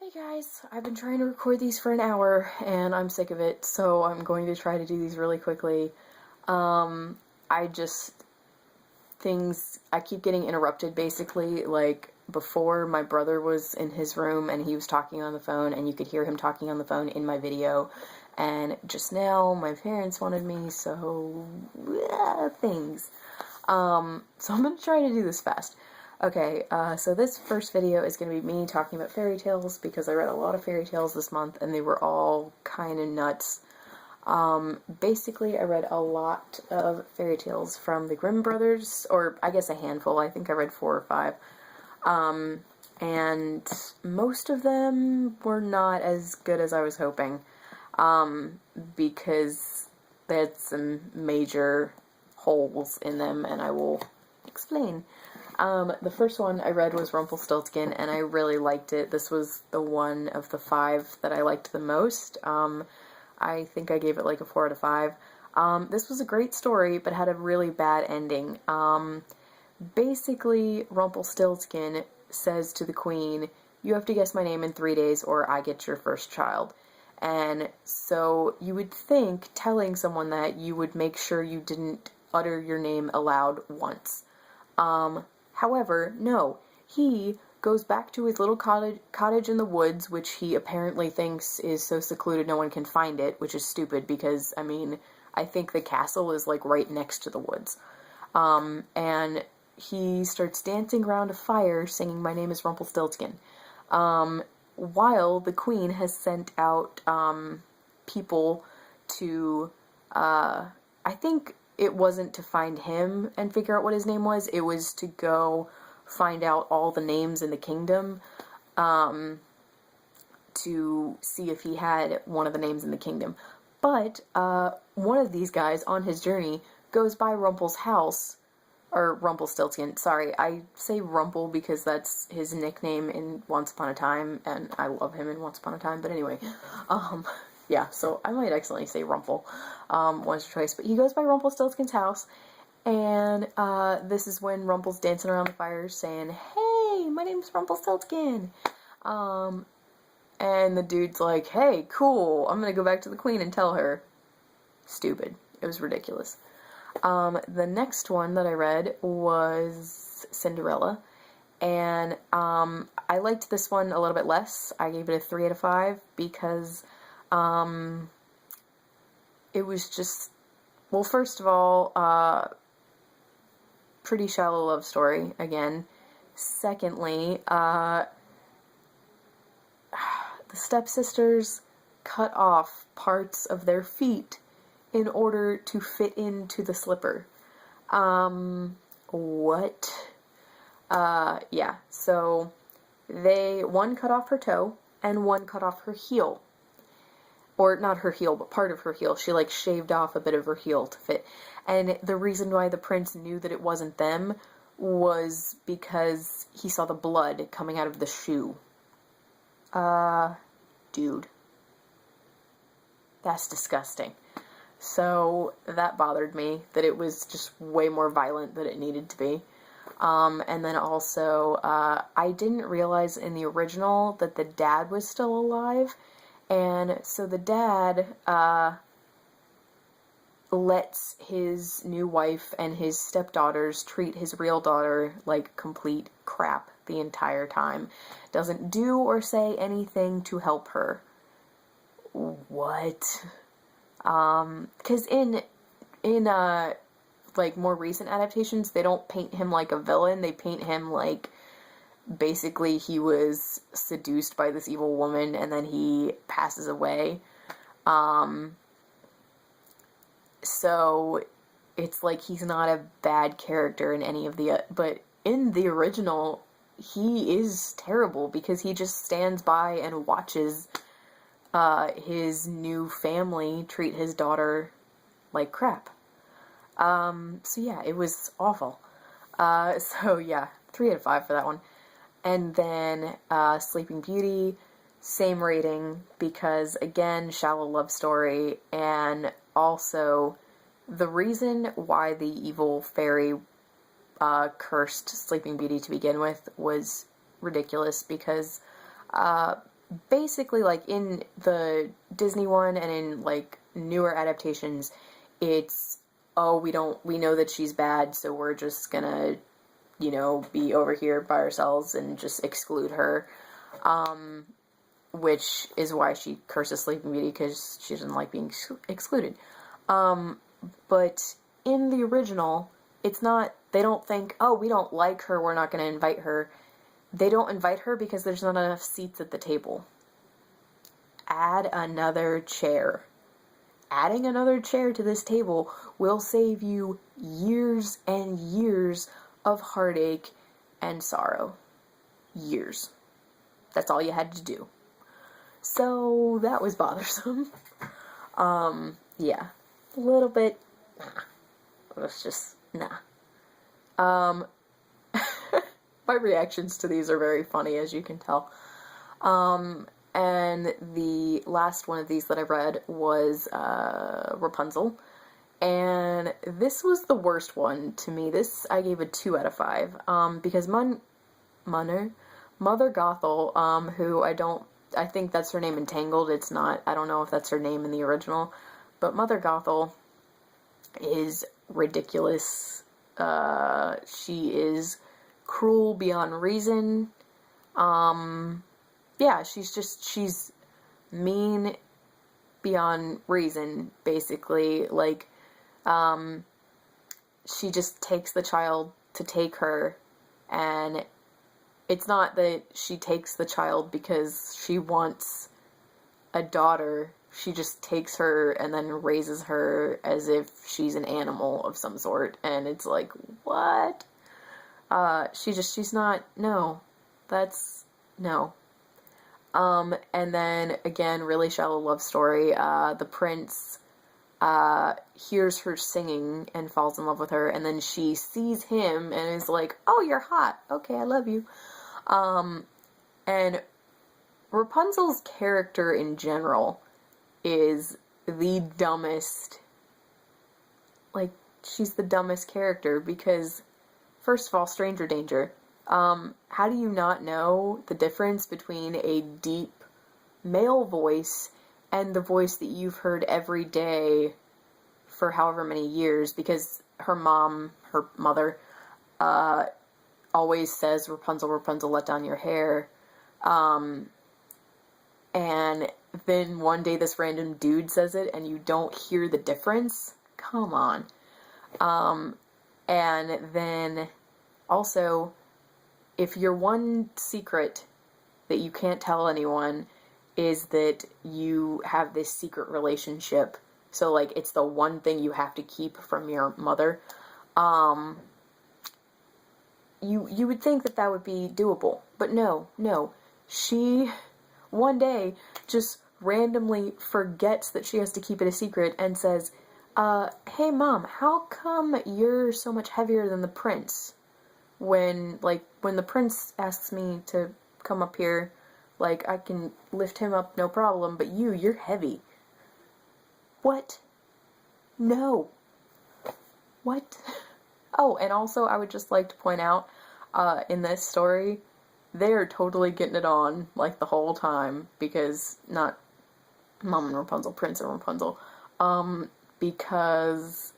Hey guys, I've been trying to record these for an hour and I'm sick of it, so I'm going to try to do these really quickly. I just, I keep getting interrupted basically. Like, before, my brother was in his room and he was talking on the phone and you could hear him talking on the phone in my video. And just now, my parents wanted me, so, things. So I'm gonna try to do this fast. Okay, so this first video is going to be me talking about fairy tales, because I read a lot of fairy tales this month, and they were all kind of nuts. Basically, I read a lot of fairy tales from the Grimm brothers, or I guess a handful. I think I read 4 or 5. And most of them were not as good as I was hoping, because they had some major holes in them, and I will explain. The first one I read was Rumpelstiltskin, and I really liked it. This was the one of the 5 that I liked the most. I think I gave it like a 4 out of 5. This was a great story, but had a really bad ending. Basically, Rumpelstiltskin says to the queen, "You have to guess my name in 3 days or I get your first child." And so you would think, telling someone that, you would make sure you didn't utter your name aloud once. However, no. He goes back to his little cottage in the woods, which he apparently thinks is so secluded no one can find it, which is stupid because, I mean, I think the castle is, like, right next to the woods. And he starts dancing around a fire singing "My name is Rumpelstiltskin," while the queen has sent out, people to, I think it wasn't to find him and figure out what his name was, it was to go find out all the names in the kingdom, to see if he had one of the names in the kingdom. But, one of these guys on his journey goes by Rumpel's house, or Rumpelstiltskin, sorry, I say Rumpel because that's his nickname in Once Upon a Time, and I love him in Once Upon a Time, but anyway, yeah, so I might accidentally say Rumpel, once or twice, but he goes by Rumpelstiltskin's house, and, this is when Rumpel's dancing around the fire saying, "Hey, my name's Rumpelstiltskin," and the dude's like, "Hey, cool, I'm gonna go back to the queen and tell her." Stupid. It was ridiculous. The next one that I read was Cinderella, and, I liked this one a little bit less. I gave it a 3 out of 5, because, it was just, well, first of all, pretty shallow love story, again. Secondly, the stepsisters cut off parts of their feet in order to fit into the slipper. What? Yeah, so one cut off her toe, and one cut off her heel. Or, not her heel, but part of her heel. She, like, shaved off a bit of her heel to fit. And the reason why the prince knew that it wasn't them was because he saw the blood coming out of the shoe. Dude. That's disgusting. So, that bothered me, that it was just way more violent than it needed to be. And then also, I didn't realize in the original that the dad was still alive. And so the dad, lets his new wife and his stepdaughters treat his real daughter like complete crap the entire time. Doesn't do or say anything to help her. What? 'Cause in, like, more recent adaptations, they don't paint him like a villain, they paint him like, basically, he was seduced by this evil woman, and then he passes away. So, it's like he's not a bad character in any of the, but in the original, he is terrible, because he just stands by and watches, his new family treat his daughter like crap. So yeah, it was awful. So yeah, 3 out of 5 for that one. And then, Sleeping Beauty, same rating, because, again, shallow love story, and also, the reason why the evil fairy, cursed Sleeping Beauty to begin with was ridiculous, because, basically, like, in the Disney one and in, like, newer adaptations, it's, oh, we know that she's bad, so we're just gonna, you know, be over here by ourselves and just exclude her. Which is why she curses Sleeping Beauty, because she doesn't like being excluded. But in the original, it's not, they don't think, oh, we don't like her, we're not going to invite her. They don't invite her because there's not enough seats at the table. Add another chair. Adding another chair to this table will save you years and years of heartache and sorrow. Years. That's all you had to do. So that was bothersome. Yeah. A little bit, nah. It was just, nah. My reactions to these are very funny, as you can tell. And the last one of these that I read was Rapunzel. And this was the worst one to me. This I gave a 2 out of 5. Because Mother Gothel, who I think that's her name in Tangled. It's not, I don't know if that's her name in the original. But Mother Gothel is ridiculous. She is cruel beyond reason. Yeah, she's mean beyond reason, basically. Like, she just takes the child to take her, and it's not that she takes the child because she wants a daughter. She just takes her and then raises her as if she's an animal of some sort, and it's like, what? She's not, no. That's, no. And then, again, really shallow love story. The prince, hears her singing and falls in love with her, and then she sees him and is like, oh, you're hot. Okay, I love you. And Rapunzel's character in general is the dumbest. Like, she's the dumbest character because, first of all, stranger danger. How do you not know the difference between a deep male voice and the voice that you've heard every day for however many years? Because her mother, always says, Rapunzel, Rapunzel, let down your hair. And then one day this random dude says it and you don't hear the difference? Come on. And then also, if your one secret that you can't tell anyone is that you have this secret relationship, so, like, it's the one thing you have to keep from your mother, you would think that would be doable. But no. She, one day, just randomly forgets that she has to keep it a secret and says, hey, Mom, how come you're so much heavier than the prince? When the prince asks me to come up here, like, I can lift him up, no problem, but you're heavy. What? No. What? Oh, and also, I would just like to point out, in this story, they're totally getting it on, like, the whole time, because, not Mom and Rapunzel, Prince and Rapunzel, because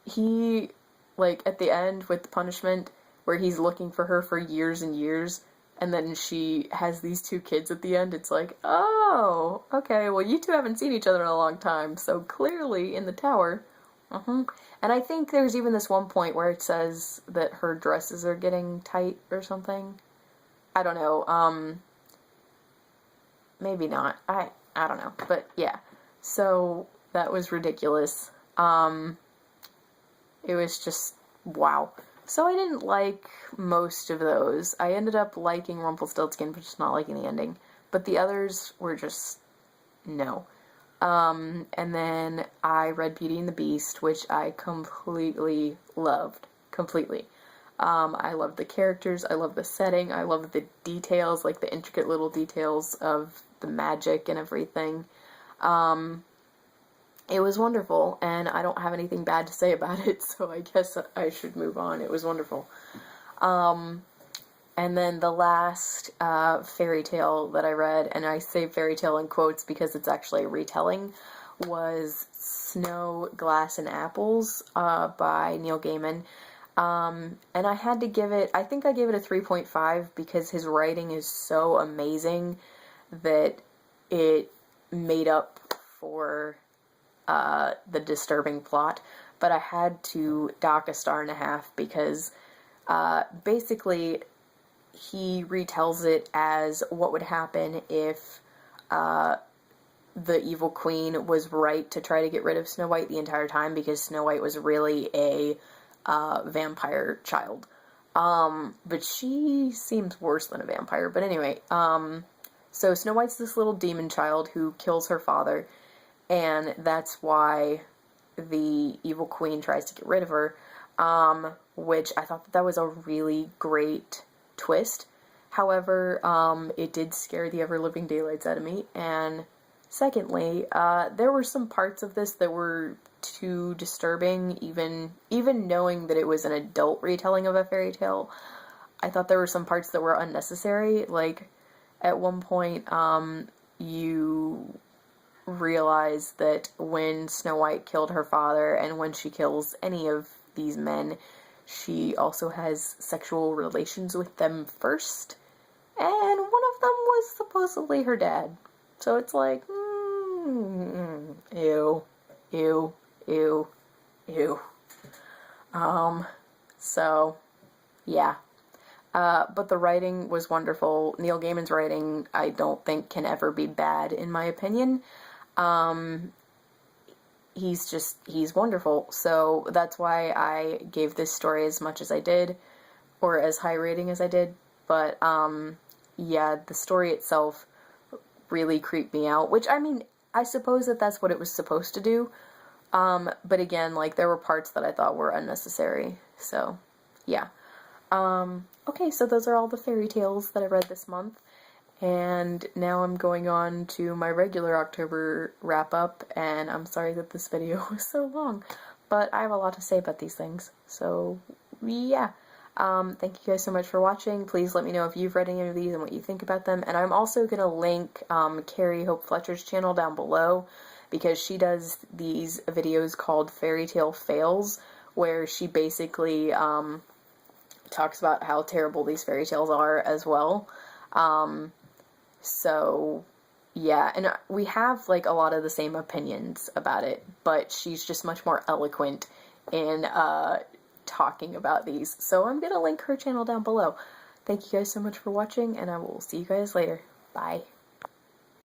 he, like, at the end with the punishment, where he's looking for her for years and years, and then she has these 2 kids at the end, it's like, oh, okay, well, you two haven't seen each other in a long time, so clearly in the tower. And I think there's even this one point where it says that her dresses are getting tight or something. I don't know, maybe not. I don't know, but yeah. So, that was ridiculous. It was just, wow. So I didn't like most of those. I ended up liking Rumpelstiltskin, but just not liking the ending. But the others were just, no. And then I read Beauty and the Beast, which I completely loved. Completely. I loved the characters, I loved the setting, I loved the details, like the intricate little details of the magic and everything. It was wonderful, and I don't have anything bad to say about it, so I guess I should move on. It was wonderful. And then the last fairy tale that I read, and I say fairy tale in quotes because it's actually a retelling, was Snow, Glass, and Apples by Neil Gaiman. And I had to give it, I think I gave it a 3.5 because his writing is so amazing that it made up for the disturbing plot. But I had to dock a 1.5 because basically he retells it as what would happen if the evil queen was right to try to get rid of Snow White the entire time, because Snow White was really a vampire child. But she seems worse than a vampire. But anyway, so Snow White's this little demon child who kills her father, and that's why the evil queen tries to get rid of her, which I thought that was a really great twist. However, it did scare the ever-living daylights out of me, and secondly, there were some parts of this that were too disturbing, even knowing that it was an adult retelling of a fairy tale. I thought there were some parts that were unnecessary. Like, at one point, you realize that when Snow White killed her father, and when she kills any of these men, she also has sexual relations with them first, and one of them was supposedly her dad. So it's like, ew, ew, ew, ew. So, yeah. But the writing was wonderful. Neil Gaiman's writing, I don't think, can ever be bad, in my opinion. He's wonderful. So that's why I gave this story as much as I did, or as high rating as I did. But, yeah, the story itself really creeped me out, which, I mean, I suppose that that's what it was supposed to do. But again, like, there were parts that I thought were unnecessary. So, yeah. Okay, so those are all the fairy tales that I read this month. And now I'm going on to my regular October wrap-up, and I'm sorry that this video was so long, but I have a lot to say about these things. So, yeah. Thank you guys so much for watching. Please let me know if you've read any of these and what you think about them. And I'm also going to link Carrie Hope Fletcher's channel down below, because she does these videos called Fairytale Fails, where she basically talks about how terrible these fairy tales are as well. So, yeah, and we have, like, a lot of the same opinions about it, but she's just much more eloquent in talking about these. So I'm going to link her channel down below. Thank you guys so much for watching, and I will see you guys later. Bye.